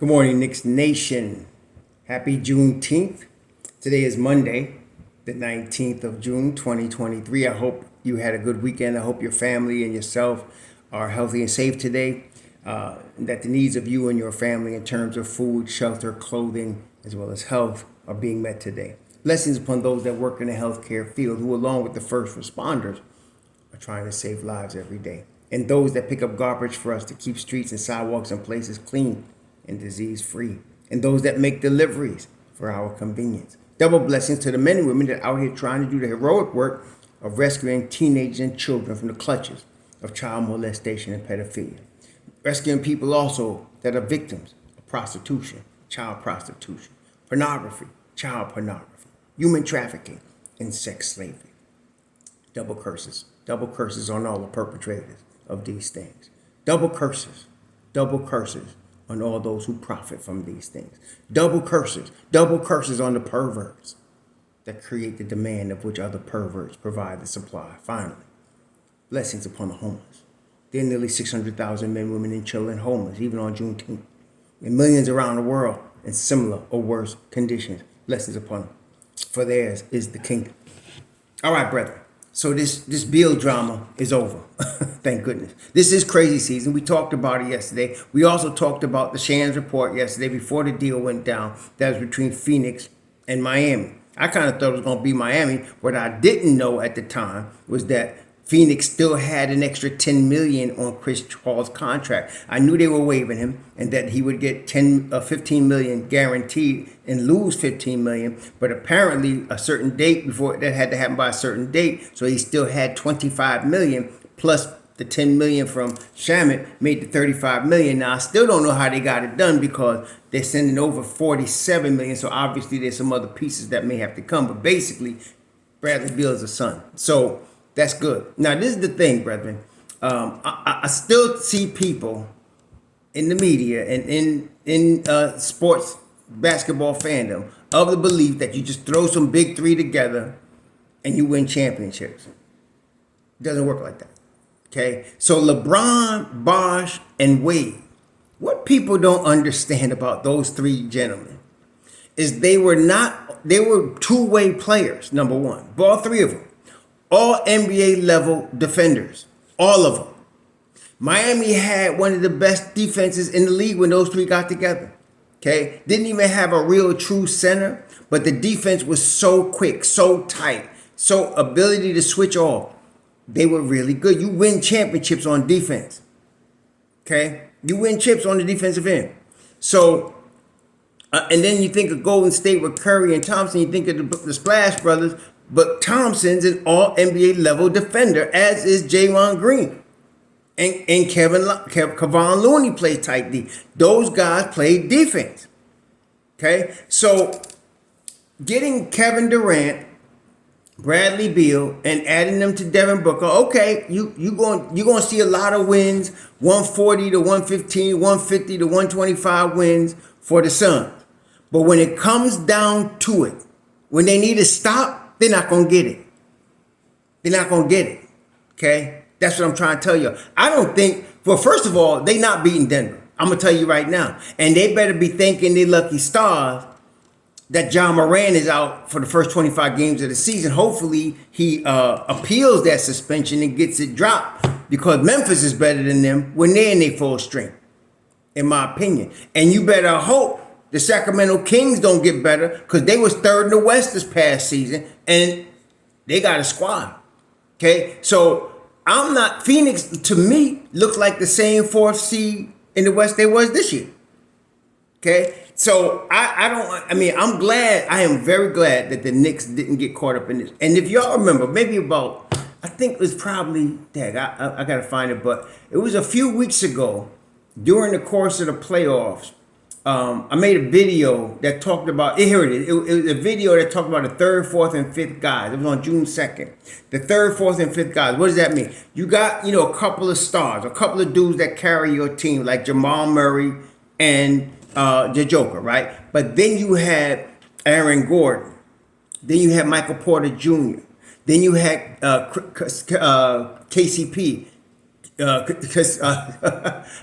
Good morning, Knicks Nation. Happy Juneteenth. Today is Monday, the 19th of June, 2023. I hope you had a good weekend. I hope your family and yourself are healthy and safe today. That the needs of you and your family in terms of food, shelter, clothing, as well as health are being met today. Blessings upon those that work in the healthcare field who, along with the first responders, are trying to save lives every day. And those that pick up garbage for us to keep streets and sidewalks and places clean and disease-free, and those that make deliveries for our convenience. Double blessings to the men and women that are out here trying to do the heroic work of rescuing teenagers and children from the clutches of child molestation and pedophilia. Rescuing people also that are victims of prostitution, child prostitution, pornography, child pornography, human trafficking, and sex slavery. Double curses on all the perpetrators of these things. Double curses on all those who profit from these things. Double curses on the perverts that create the demand of which other perverts provide the supply. Finally, blessings upon the homeless. There are nearly 600,000 men, women, and children homeless, even on Juneteenth, and millions around the world in similar or worse conditions. Blessings upon them, for theirs is the kingdom. All right, brethren. So this Beal drama is over. Thank goodness. This is crazy season. We talked about it yesterday. We also talked about the Shands report yesterday before the deal went down. That was between Phoenix and Miami. I kind of thought it was going to be Miami. What I didn't know at the time was that Phoenix still had an extra $10 million on Chris Paul's contract. I knew they were waiving him and that he would get $15 million guaranteed and lose $15 million. But apparently a certain date before that had to happen by a certain date. So he still had $25 million plus the $10 million from Shamet made the $35 million. Now I still don't know how they got it done because they're sending over $47 million. So obviously there's some other pieces that may have to come. But basically, Bradley Beal is a son. So that's good. Now, this is the thing, brethren. I still see people in the media and in sports basketball fandom of the belief that you just throw some big three together and you win championships. It doesn't work like that. Okay? So LeBron, Bosh, and Wade, what people don't understand about those three gentlemen is they were two-way players, number one. All three of them. All NBA level defenders, all of them. Miami had one of the best defenses in the league when those three got together. Okay, didn't even have a real true center, but the defense was so quick, so tight, so ability to switch off. They were really good. You win championships on defense. Okay, you win chips on the defensive end. So, and then you think of Golden State with Curry and Thompson. You think of the Splash Brothers. But Thompson's an all-NBA level defender, as is Draymond Green. And Kevon Looney played tight D. Those guys played defense. Okay? So getting Kevin Durant, Bradley Beal, and adding them to Devin Booker, okay, you're going to see a lot of wins, 140 to 115, 150 to 125 wins for the Suns. But when it comes down to it, when they need to stop, they're not going to get it. They're not going to get it. Okay? That's what I'm trying to tell you. I don't think, well, first of all, they not beating Denver. I'm going to tell you right now. And they better be thanking their lucky stars that John Moran is out for the first 25 games of the season. Hopefully, he appeals that suspension and gets it dropped because Memphis is better than them when they're in their full strength, in my opinion. And you better hope the Sacramento Kings don't get better because they was third in the West this past season and they got a squad. Okay, so Phoenix to me looks like the same fourth seed in the West they was this year. Okay, so I am very glad that the Knicks didn't get caught up in this. And if y'all remember, maybe about, I think it was probably, I gotta find it, but it was a few weeks ago during the course of the playoffs. I made a video that talked about, here it is. It was a video that talked about the third, fourth, and fifth guys. It was on June 2nd. The third, fourth, and fifth guys. What does that mean? You got, a couple of stars, a couple of dudes that carry your team, like Jamal Murray and the Joker, right? But then you had Aaron Gordon. Then you had Michael Porter Jr. Then you had KCP, Because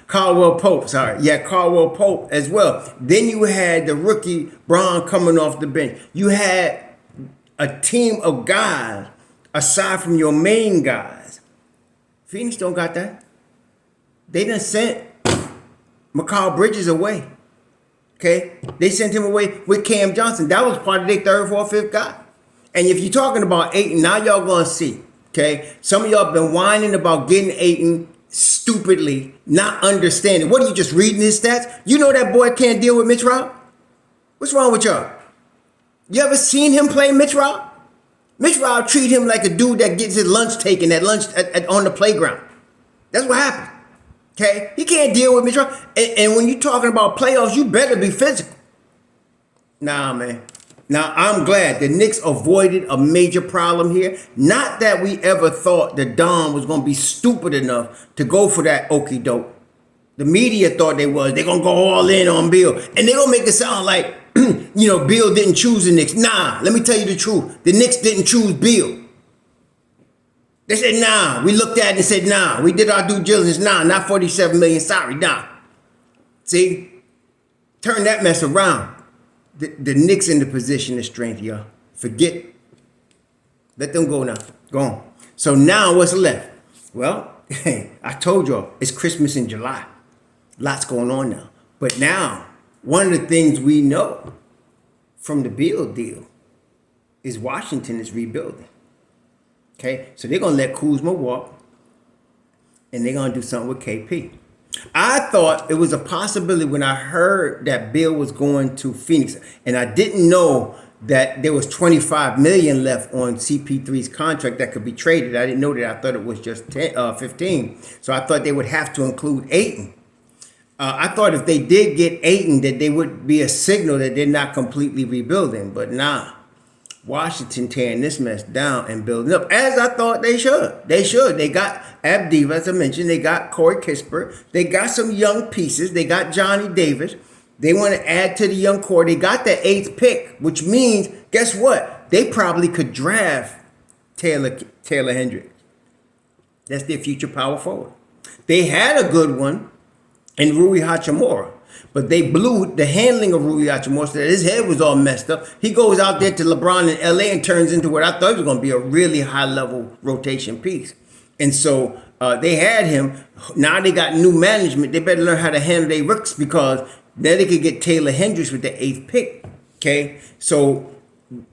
Caldwell Pope, sorry. Yeah, Caldwell Pope as well. Then you had the rookie Braun coming off the bench. You had a team of guys aside from your main guys. Phoenix don't got that. They done sent Mikal Bridges away. Okay? They sent him away with Cam Johnson. That was part of their third, fourth, fifth guy. And if you're talking about Ayton, now y'all gonna see. Okay? Some of y'all been whining about getting Ayton stupidly, not understanding. What are you just reading his stats? You know that boy can't deal with Mitch Rob? What's wrong with y'all? You ever seen him play Mitch Rob? Mitch Rob treat him like a dude that gets his lunch taken at lunch on the playground. That's what happened. Okay? He can't deal with Mitch Rob. And when you're talking about playoffs, you better be physical. Nah, man. Now, I'm glad the Knicks avoided a major problem here. Not that we ever thought that Don was going to be stupid enough to go for that okie doke. The media thought they was. They're going to go all in on Beal. And they're going to make it sound like, Beal didn't choose the Knicks. Nah, let me tell you the truth. The Knicks didn't choose Beal. They said, nah. We looked at it and said, nah. We did our due diligence. Nah, not $47 million. Sorry, nah. See? Turn that mess around. The Knicks in the position of strength, y'all. Forget. Let them go now. Go on. So now what's left? Well, I told y'all, it's Christmas in July. Lots going on now. But now, one of the things we know from the Beal deal is Washington is rebuilding. Okay? So they're going to let Kuzma walk, and they're going to do something with KP. I thought it was a possibility when I heard that Beal was going to Phoenix, and I didn't know that there was $25 million left on CP3's contract that could be traded. I didn't know that. I thought it was just 15. So I thought they would have to include Ayton. I thought if they did get Ayton, that they would be a signal that they're not completely rebuilding. But nah, Washington tearing this mess down and building up, as I thought they should. They should. They got Abdiva, as I mentioned. They got Corey Kispert. They got some young pieces. They got Johnny Davis. They want to add to the young core. They got the 8th pick, which means, guess what? They probably could draft Taylor Hendricks. That's their future power forward. They had a good one in Rui Hachimura, but they blew the handling of Rui Hachimura so that his head was all messed up. He goes out there to LeBron in LA and turns into what I thought was going to be a really high-level rotation piece. And so they had him. Now they got new management. They better learn how to handle their rooks, because then they could get Taylor Hendricks with the 8th pick. Okay? So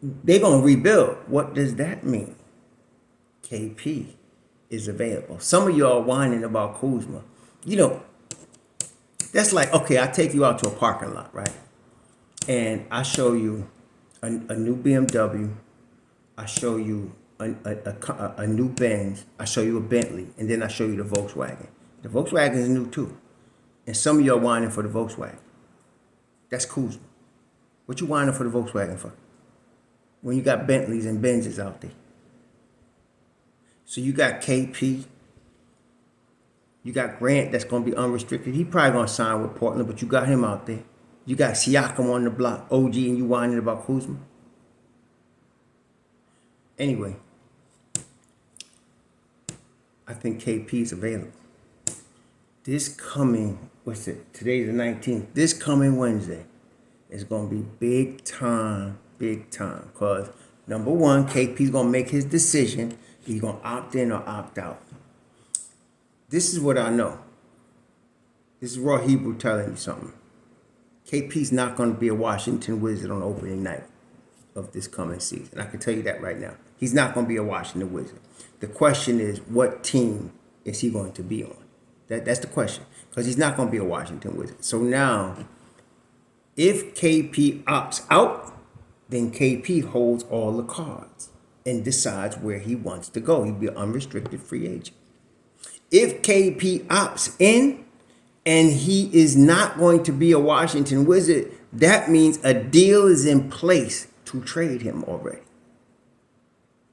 they're going to rebuild. What does that mean? KP is available. Some of y'all whining about Kuzma. That's like, okay, I take you out to a parking lot, right? And I show you a new BMW. I show you a new Benz. I show you a Bentley. And then I show you the Volkswagen. The Volkswagen is new too. And some of y'all whining for the Volkswagen. That's Kuzma. What you whining for the Volkswagen for? When you got Bentleys and Benzes out there. So you got KP. You got Grant that's going to be unrestricted. He probably going to sign with Portland, but you got him out there. You got Siakam on the block, OG, and you whining about Kuzma. Anyway, I think KP is available. This coming, today's the 19th. This coming Wednesday is going to be big time. Because, number one, KP's going to make his decision. He's going to opt in or opt out. This is what I know. This is Raw Hebrew telling you something. KP's not going to be a Washington Wizard on opening night of this coming season. I can tell you that right now. He's not going to be a Washington Wizard. The question is, what team is he going to be on? That's the question. Because he's not going to be a Washington Wizard. So now, if KP opts out, then KP holds all the cards and decides where he wants to go. He'd be an unrestricted free agent. If KP opts in and he is not going to be a Washington Wizard, that means a deal is in place to trade him already.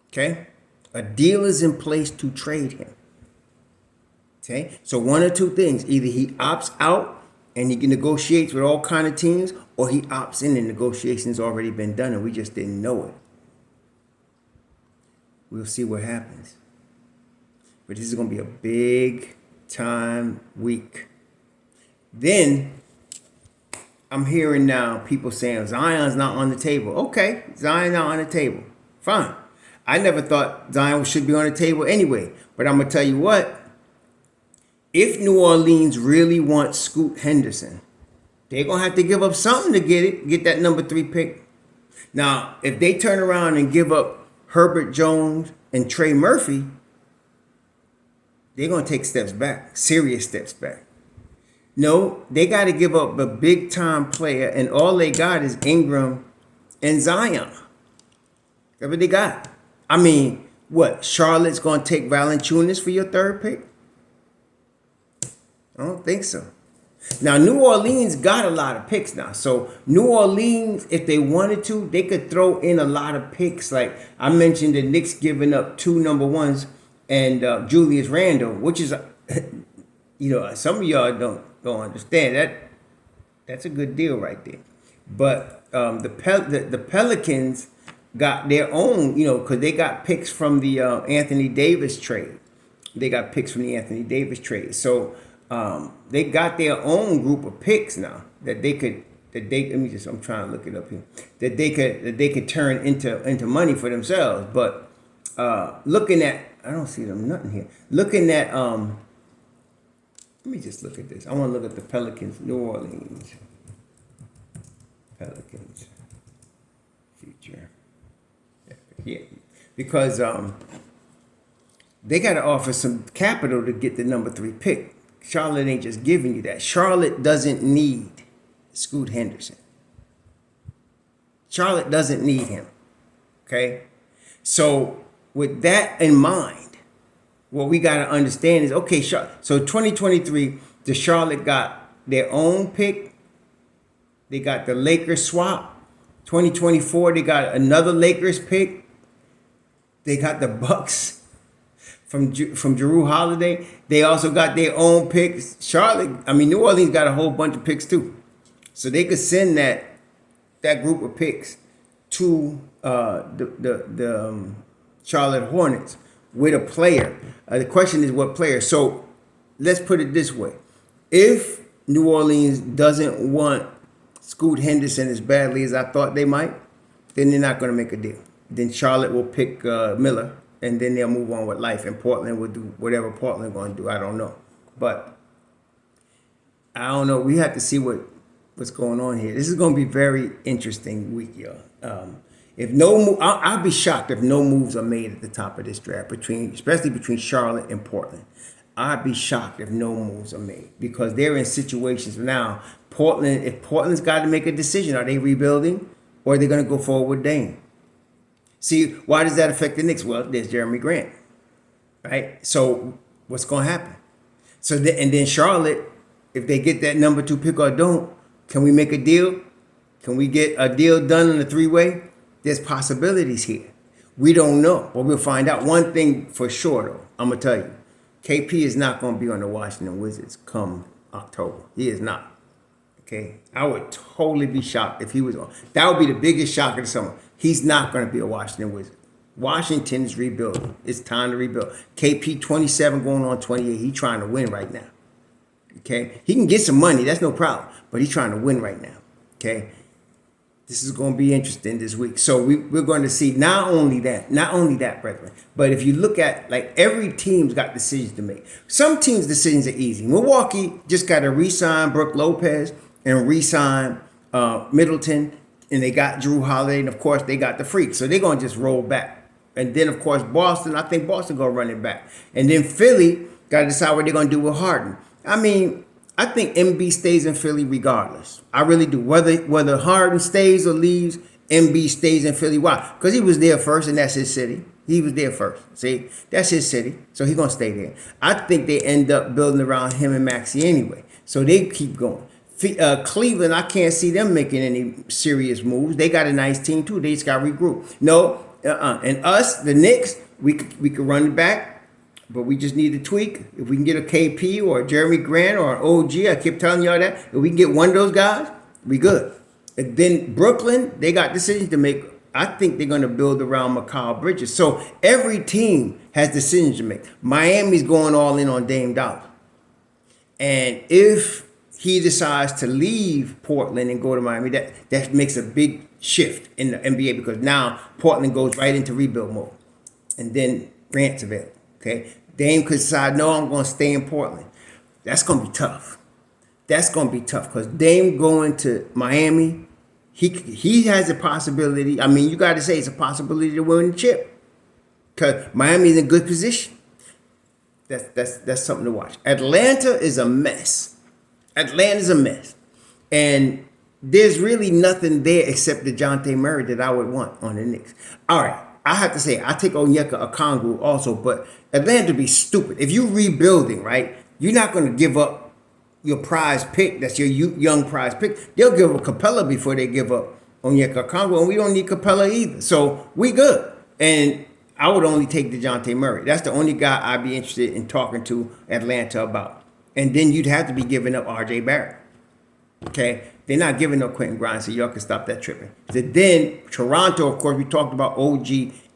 Okay? A deal is in place to trade him. Okay? So one or two things. Either he opts out and he negotiates with all kind of teams, or he opts in and negotiations already been done and we just didn't know it. We'll see what happens. But this is going to be a big time week. Then I'm hearing now people saying Zion's not on the table. Okay, Zion not on the table. Fine. I never thought Zion should be on the table anyway. But I'm going to tell you what. If New Orleans really wants Scoot Henderson, they're going to have to give up something to get that number 3 pick. Now, if they turn around and give up Herbert Jones and Trey Murphy, they're going to take steps back, serious steps back. No, they got to give up a big-time player, and all they got is Ingram and Zion. That's what they got. I mean, what? Charlotte's going to take Valanciunas for your 3rd pick? I don't think so. Now, New Orleans got a lot of picks now. So, New Orleans, if they wanted to, they could throw in a lot of picks. Like I mentioned, the Knicks giving up 2 number 1s and Julius Randle, which is, some of y'all don't understand that. That's a good deal right there. But the Pelicans got their own, because they got picks from the Anthony Davis trade. So they got their own group of picks now I'm trying to look it up here, that they could turn into money for themselves. But looking at, I don't see them nothing here. Looking at let me just look at this. I want to look at the Pelicans, New Orleans. Pelicans future. Yeah. Because they got to offer some capital to get the number 3 pick. Charlotte ain't just giving you that. Charlotte doesn't need Scoot Henderson. Charlotte doesn't need him. Okay? So with that in mind, what we got to understand is, okay, so 2023, the Charlotte got their own pick. They got the Lakers swap. 2024, they got another Lakers pick. They got the Bucks from Jrue Holiday. They also got their own picks. New Orleans got a whole bunch of picks too. So they could send that group of picks to the Charlotte Hornets with a player. The question is what player. So let's put it this way. If New Orleans doesn't want Scoot Henderson as badly as I thought they might, then they're not going to make a deal. Then Charlotte will pick Miller, and then they'll move on with life. And Portland will do whatever Portland going to do. I don't know. But I don't know. We have to see what's going on here. This is going to be a very interesting week, y'all. I'll be shocked if no moves are made at the top of this draft, especially between Charlotte and Portland. I'd be shocked if no moves are made because they're in situations now. If Portland's got to make a decision, are they rebuilding or are they going to go forward with Dame? See, why does that affect the Knicks? Well, there's Jeremy Grant, right? So what's going to happen? And then Charlotte, if they get that number 2 pick or don't, can we make a deal? Can we get a deal done in a 3-way? There's possibilities here. We don't know, but we'll find out. One thing for sure, though, I'm going to tell you. KP is not going to be on the Washington Wizards come October. He is not. Okay? I would totally be shocked if he was on. That would be the biggest shock of the summer. He's not going to be a Washington Wizard. Washington is rebuilding. It's time to rebuild. KP 27 going on 28. He's trying to win right now. Okay? He can get some money. That's no problem. But he's trying to win right now. Okay? This is going to be interesting this week. So we're going to see not only that, brethren, but if you look at, like, every team's got decisions to make. Some teams' decisions are easy. Milwaukee just got to re-sign Brook Lopez and re-sign Middleton, and they got Jrue Holiday, and, of course, they got the Freak. So they're going to just roll back. And then, of course, Boston, I think Boston going to run it back. And then Philly got to decide what they're going to do with Harden. I mean, I think MB stays in Philly regardless. I really do. Whether Harden stays or leaves, MB stays in Philly. Why? Because he was there first, and that's his city. He was there first. See? That's his city. So he's going to stay there. I think they end up building around him and Maxey anyway. So they keep going. Cleveland, I can't see them making any serious moves. They got a nice team, too. They just got to regroup. No. And us, the Knicks, we could run it back. But we just need to tweak. If we can get a KP or a Jeremy Grant or an OG, I keep telling y'all that. If we can get one of those guys, we good. And then Brooklyn, they got decisions to make. I think they're going to build around Mikal Bridges. So every team has decisions to make. Miami's going all in on Dame Dollar. And if he decides to leave Portland and go to Miami, that makes a big shift in the NBA, because now Portland goes right into rebuild mode. And then Grant's available. Okay. Dame could decide, no, I'm going to stay in Portland. That's going to be tough. That's going to be tough, because Dame going to Miami, he has a possibility. I mean, you got to say it's a possibility to win the chip, because Miami's in a good position. That's something to watch. Atlanta is a mess. Atlanta's a mess. And there's really nothing there except DeJounte Murray that I would want on the Knicks. All right. I have to say, I take Onyeka Okongwu also, but Atlanta would be stupid. If you're rebuilding, right, you're not going to give up your prize pick. That's your young prize pick. They'll give up Capella before they give up Onyeka Okongwu, and we don't need Capella either. So we good. And I would only take DeJounte Murray. That's the only guy I'd be interested in talking to Atlanta about. And then you'd have to be giving up R.J. Barrett. Okay? They're not giving up Quentin Grimes, so y'all can stop that tripping. So then Toronto, of course, we talked about OG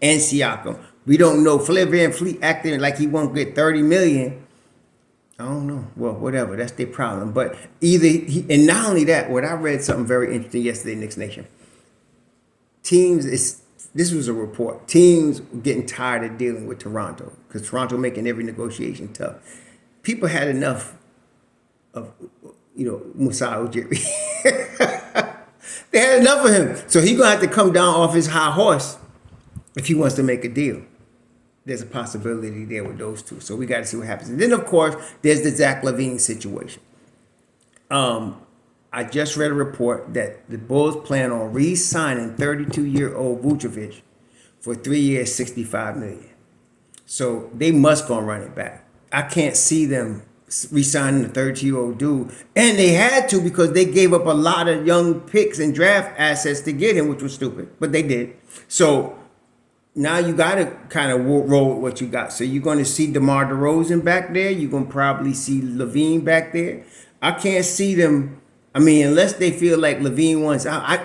and Siakam. We don't know. Flair VanVleet acting like he won't get $30 million. I don't know. Well, whatever. That's their problem. But and not only that, I read something very interesting yesterday in Knicks Nation. This was a report. Teams getting tired of dealing with Toronto, because Toronto making every negotiation tough. People had enough of, Masai Ujiri. They had enough of him. So he's going to have to come down off his high horse if he wants to make a deal. There's a possibility there with those two. So we got to see what happens. And then, of course, there's the Zach LaVine situation. I just read a report that the Bulls plan on re-signing 32-year-old Vucevic for 3 years, $65 million. So they must go and run it back. I can't see them re-signing the 32-year-old dude. And they had to, because they gave up a lot of young picks and draft assets to get him, which was stupid. But they did. So now you got to kind of roll with what you got. So you're going to see DeMar DeRozan back there. You're going to probably see LaVine back there. I can't see them. I mean, unless they feel like LaVine wants out.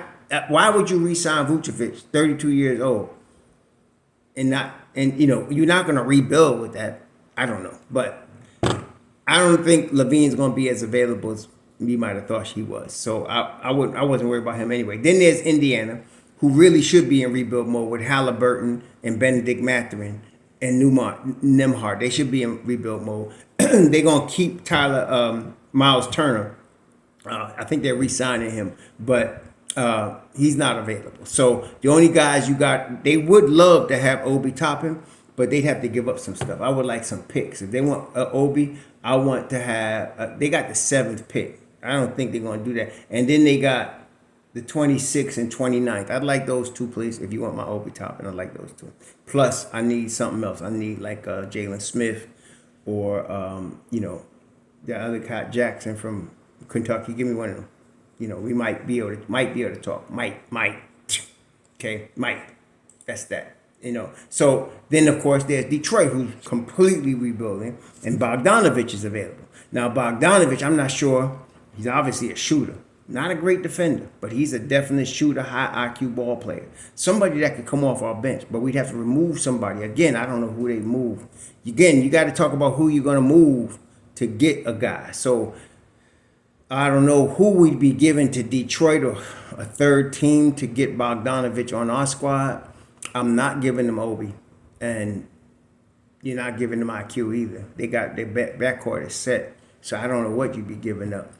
Why would you re-sign Vucevic, 32 years old, you're not going to rebuild with that? I don't know. But I don't think LaVine's going to be as available as we might have thought she was. So I wasn't worried about him anyway. Then there's Indiana, who really should be in rebuild mode with Halliburton and Benedict Mathurin and Nembhard. They should be in rebuild mode. They're going to keep Miles Turner. I think they're re-signing him, but he's not available. So the only guys you got, they would love to have Obi Toppin, but they'd have to give up some stuff. I would like some picks. If they want Obi, I want to have, they got the 7th pick. I don't think they're going to do that. And then they got the 26th and 29th. I'd like those two, please. If you want my Obi Toppin, I'd like those two. Plus, I need something else. I need like Jalen Smith or, the other guy, Jackson from Kentucky. Give me one of them. We might be able to talk. Might. Okay, might. That's that. So then, of course, there's Detroit, who's completely rebuilding, and Bogdanovich is available. Now, Bogdanovich, I'm not sure. He's obviously a shooter. Not a great defender, but he's a definite shooter, high IQ ball player. Somebody that could come off our bench, but we'd have to remove somebody. Again, I don't know who they move. Again, you got to talk about who you're going to move to get a guy. So I don't know who we'd be giving to Detroit or a third team to get Bogdanovich on our squad. I'm not giving them Obi, and you're not giving them IQ either. They got their backcourt is set, so I don't know what you'd be giving up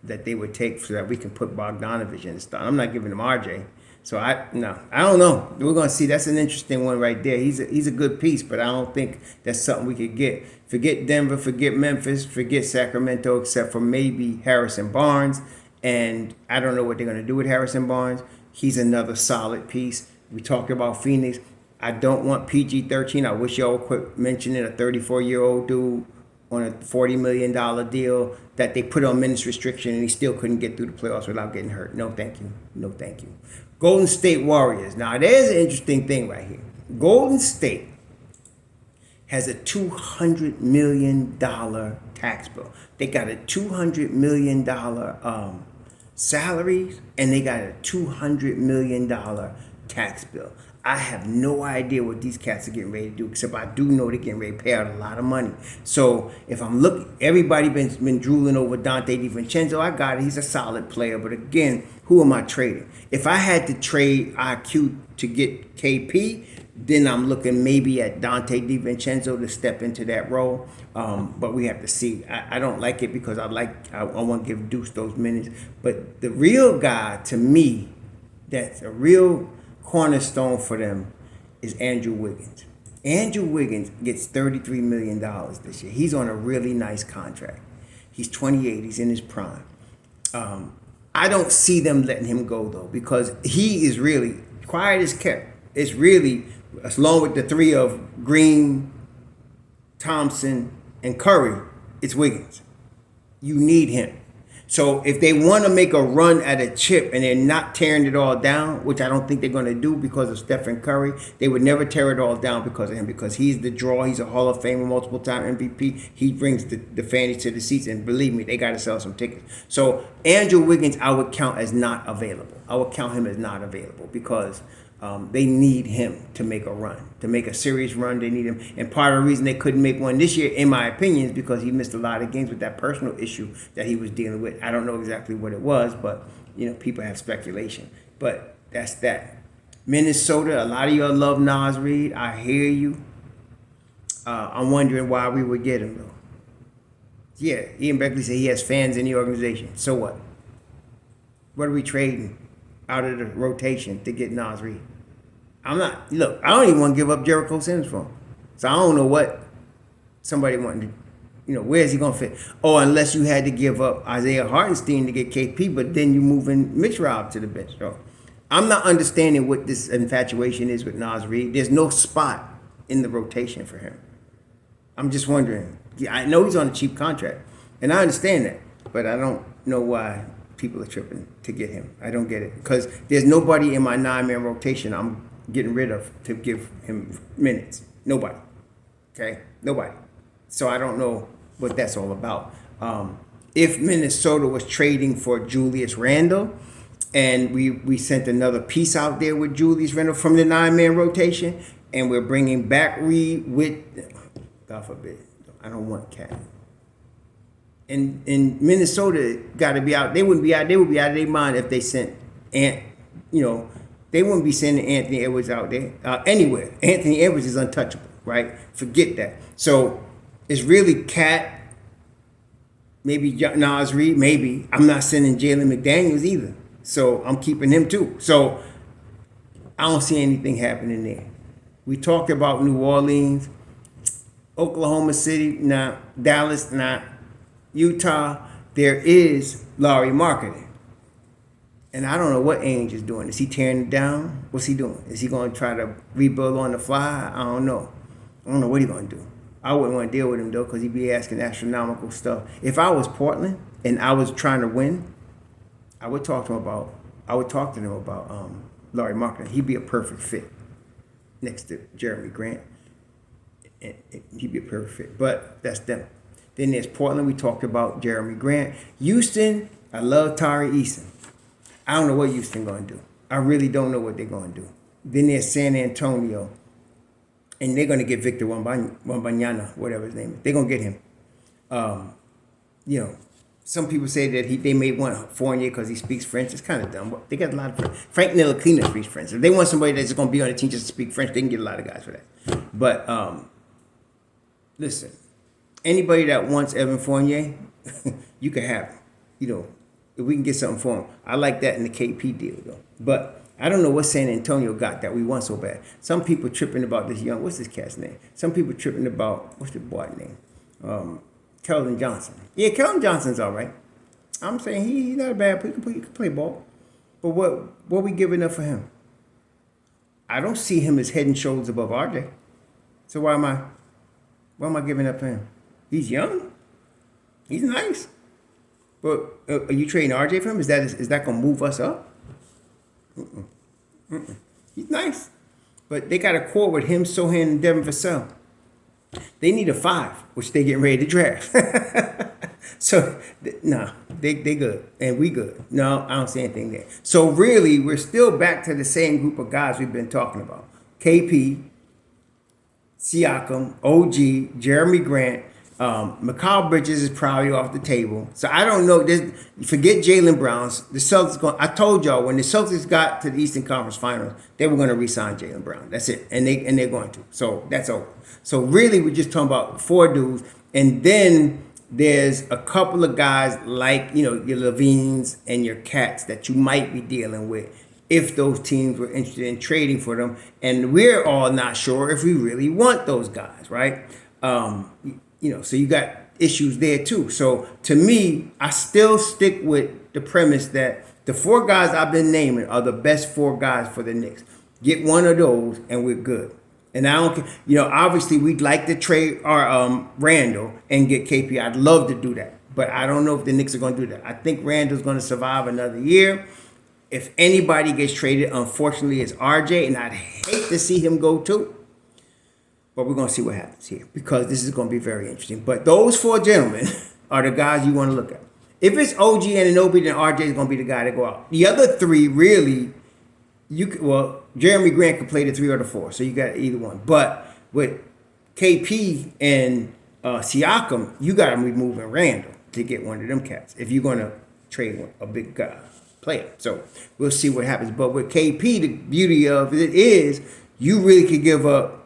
that they would take so that we can put Bogdanovich in the start. I'm not giving them RJ. So I don't know. We're gonna see. That's an interesting one right there. He's a good piece, but I don't think that's something we could get. Forget Denver, forget Memphis, forget Sacramento, except for maybe Harrison Barnes. And I don't know what they're gonna do with Harrison Barnes. He's another solid piece. We talked about Phoenix. I don't want PG-13. I wish y'all would quit mentioning a 34-year-old dude on a $40 million deal that they put on minutes restriction, and he still couldn't get through the playoffs without getting hurt. No, thank you. No, thank you. Golden State Warriors. Now, there's an interesting thing right here. Golden State has a $200 million tax bill. They got a $200 million salaries, and they got a $200 million tax bill. I have no idea what these cats are getting ready to do, except I do know they're getting ready to pay out a lot of money. So if I'm looking, everybody been drooling over Dante DiVincenzo. I got it. He's a solid player. But again, who am I trading? If I had to trade IQ to get KP, then I'm looking maybe at Dante DiVincenzo to step into that role. But we have to see. I don't like it because I want to give Deuce those minutes. But the real guy to me, that's a real cornerstone for them, is Andrew Wiggins. Andrew Wiggins gets $33 million this year. He's on a really nice contract. He's 28. He's in his prime. I don't see them letting him go, though, because he is really quiet as kept. It's really, along with the three of Green, Thompson, and Curry, it's Wiggins. You need him. So if they want to make a run at a chip and they're not tearing it all down, which I don't think they're going to do because of Stephen Curry, they would never tear it all down because of him, because he's the draw. He's a Hall of Famer, multiple-time MVP. He brings the fans to the seats, and believe me, they got to sell some tickets. So Andrew Wiggins, I would count as not available. I would count him as not available because they need him to make a run, to make a serious run. They need him. And part of the reason they couldn't make one this year, in my opinion, is because he missed a lot of games with that personal issue that he was dealing with. I don't know exactly what it was, but, people have speculation. But that's that. Minnesota, a lot of y'all love Nas Reed. I hear you. I'm wondering why we would get him, though. Yeah, Ian Beckley said he has fans in the organization. So what? What are we trading out of the rotation to get Nas Reed? I don't even want to give up Jericho Sims for him. So I don't know what somebody wanted to, where's he going to fit? Oh, unless you had to give up Isaiah Hartenstein to get KP, but then you move in Mitch Rob to the bench. So I'm not understanding what this infatuation is with Nas Reed. There's no spot in the rotation for him. I'm just wondering. I know he's on a cheap contract, and I understand that, but I don't know why people are tripping to get him. I don't get it, because there's nobody in my 9-man rotation I'm getting rid of to give him minutes. Nobody. Okay? Nobody. So I don't know what that's all about. If Minnesota was trading for Julius Randle, and we sent another piece out there with Julius Randle from the 9-man rotation, and we're bringing back Reed with, God forbid, I don't want Cat. And Minnesota got to be out. They would be out of their mind if they sent they wouldn't be sending Anthony Edwards out there anywhere. Anthony Edwards is untouchable, right? Forget that. So it's really Cat, maybe Nas Reed, maybe. I'm not sending Jalen McDaniels either. So I'm keeping him too. So I don't see anything happening there. We talked about New Orleans, Oklahoma City, nah. Dallas, nah. Utah, there is Lauri Markkanen. And I don't know what Ainge is doing. Is he tearing it down? What's he doing? Is he going to try to rebuild on the fly? I don't know. I don't know what he's going to do. I wouldn't want to deal with him, though, because he'd be asking astronomical stuff. If I was Portland and I was trying to win, I would talk to him about Lauri Markkanen. He'd be a perfect fit next to Jeremy Grant. And he'd be a perfect fit. But that's them. Then there's Portland. We talked about Jeremy Grant. Houston, I love Tari Eason. I don't know what Houston going to do. I really don't know what they're going to do. Then there's San Antonio. And they're going to get Victor Wembanyama, whatever his name is. They're going to get him. Some people say that they may want Fournier because he speaks French. It's kind of dumb. They got a lot of French. Frank Ntilikina speaks French. If they want somebody that's going to be on the team just to speak French, they can get a lot of guys for that. But listen, anybody that wants Evan Fournier, you can have him. If we can get something for him. I like that in the KP deal, though. But I don't know what San Antonio got that we want so bad. Some people tripping about this what's this cat's name? Some people tripping about, what's the boy name? Keldon Johnson. Yeah, Keldon Johnson's all right. I'm saying he's not a bad player. He can play ball. But what we giving up for him? I don't see him as head and shoulders above RJ. So why am I giving up for him? He's young. He's nice. But are you trading RJ for him? Is that going to move us up? He's nice. But they got a core with him, Sohan, and Devin Vassell. They need a 5, which they getting ready to draft. So no, they good and we good. No, I don't see anything there. So really, we're still back to the same group of guys we've been talking about: KP, Siakam, OG, Jeremy Grant. Mikal Bridges is probably off the table. So I don't know. Forget Jaylen Browns. The Celtics going. I told y'all when the Celtics got to the Eastern Conference Finals, they were going to re-sign Jaylen Brown. That's it, and they're going to. So that's over. So really, we're just talking about 4 dudes, and then there's a couple of guys like your Levines and your Cats that you might be dealing with if those teams were interested in trading for them, and we're all not sure if we really want those guys, right? So you got issues there too. So to me, I still stick with the premise that the 4 guys I've been naming are the best 4 guys for the Knicks. Get one of those and we're good. And I don't care. Obviously we'd like to trade our Randall and get KP. I'd love to do that. But I don't know if the Knicks are going to do that. I think Randall's going to survive another year. If anybody gets traded, unfortunately, it's RJ. And I'd hate to see him go too. But we're going to see what happens here because this is going to be very interesting. But those 4 gentlemen are the guys you want to look at. If it's OG and Anunoby, then RJ is going to be the guy to go out. The other 3 really, Jeremy Grant could play the 3 or the 4, so you got either one. But with KP and Siakam, you got to be moving Randall to get one of them cats if you're going to trade a big guy player. So we'll see what happens. But with KP, the beauty of it is you really could give up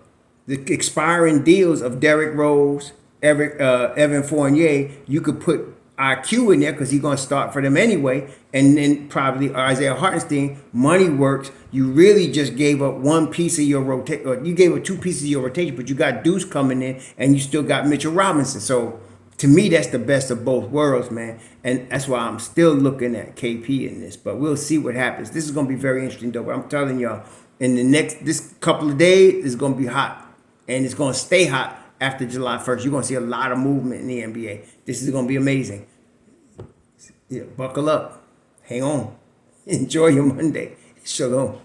the expiring deals of Derrick Rose, Evan Fournier. You could put IQ in there because he's going to start for them anyway. And then probably Isaiah Hartenstein. Money works. You really just gave up one piece of your rotation, or you gave up 2 pieces of your rotation, but you got Deuce coming in and you still got Mitchell Robinson. So to me, that's the best of both worlds, man. And that's why I'm still looking at KP in this. But we'll see what happens. This is going to be very interesting, though. But I'm telling y'all, in this couple of days, it's going to be hot. And it's going to stay hot after July 1st. You're going to see a lot of movement in the NBA. This is going to be amazing. Buckle up. Hang on. Enjoy your Monday. Shalom.